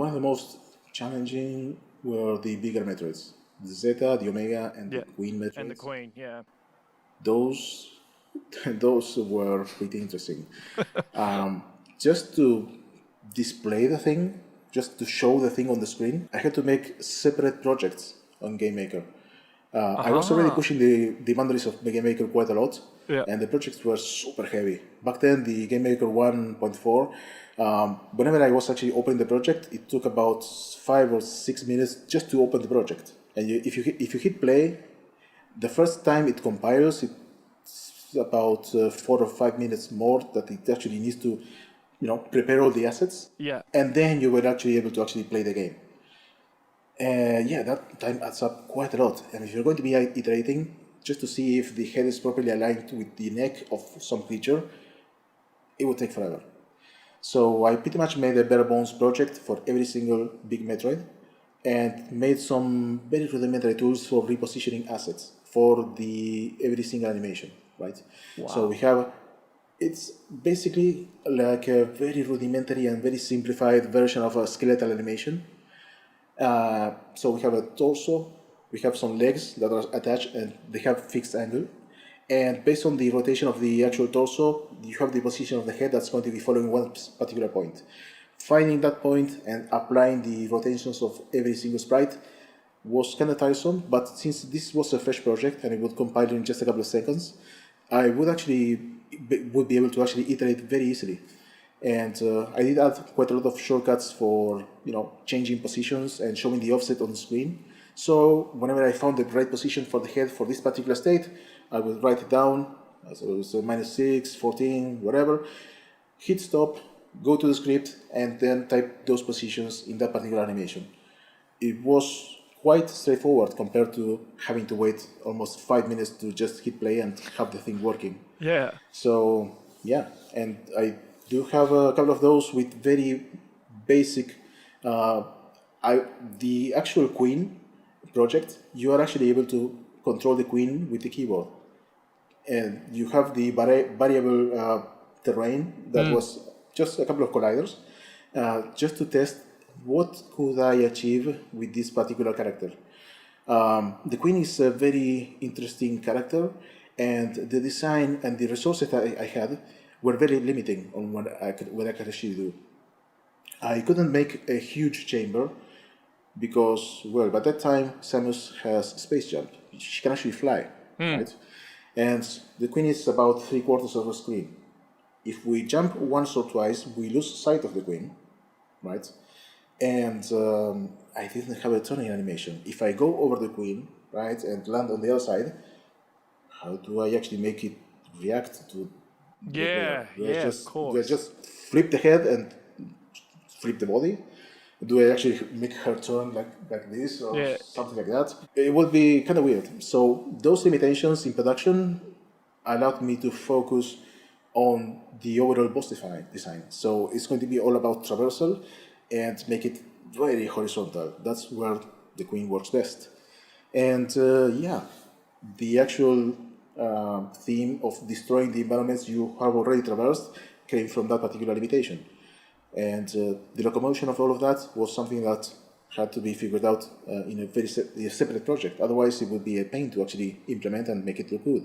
one of the most challenging were the bigger Metroids. The Zeta, the Omega, and the Yeah. Queen Metroids. And the Queen, yeah. Those, those were pretty interesting. Just to display the thing, just to show the thing on the screen, I had to make separate projects on GameMaker. I was already pushing the boundaries of the GameMaker quite a lot, Yeah. and the projects were super heavy. Back then, the GameMaker 1.4, whenever I was actually opening the project, it took about 5 or 6 minutes just to open the project. And if you hit play, the first time it compiles, it's about 4 or 5 minutes more that it actually needs to, prepare all the assets. Yeah. And then you were actually able to actually play the game. Yeah, that time adds up quite a lot. And if you're going to be iterating, just to see if the head is properly aligned with the neck of some creature, it would take forever. So I pretty much made a bare bones project for every single big Metroid and made some very rudimentary tools for repositioning assets for the every single animation, right? Wow. So we have, it's basically like a very rudimentary and very simplified version of a skeletal animation. So we have a torso, we have some legs that are attached and they have fixed angle. And based on the rotation of the actual torso, you have the position of the head that's going to be following one particular point. Finding that point and applying the rotations of every single sprite was kind of tiresome, but since this was a fresh project and it would compile in just a couple of seconds, I would be able to actually iterate very easily. And I did add quite a lot of shortcuts for changing positions and showing the offset on the screen. So whenever I found the right position for the head for this particular state, I would write it down. So it was -6, 14, whatever. Hit stop, go to the script, and then type those positions in that particular animation. It was quite straightforward compared to having to wait almost 5 minutes to just hit play and have the thing working. Yeah. So yeah, and I do have a couple of those with very basic. The actual Queen project, you are actually able to control the Queen with the keyboard, and you have the variable terrain that was just a couple of colliders, just to test what could I achieve with this particular character. The Queen is a very interesting character, and the design and the resources that I had were very limiting on what I could actually do. I couldn't make a huge chamber because, well, by that time Samus has space jump. She can actually fly, right? And the Queen is about 3/4 of the screen. If we jump once or twice, we lose sight of the Queen, right? And I didn't have a turning animation. If I go over the Queen, right, and land on the other side, how do I actually make it react to the player? Of course. Do I just flip the head and flip the body? Do I actually make her turn like this or something like that? It would be kind of weird. So those limitations in production allowed me to focus on the overall boss design. So it's going to be all about traversal and make it very horizontal. That's where the Queen works best. And the actual theme of destroying the environments you have already traversed came from that particular limitation. And the locomotion of all of that was something that had to be figured out in a very separate project. Otherwise, it would be a pain to actually implement and make it look good.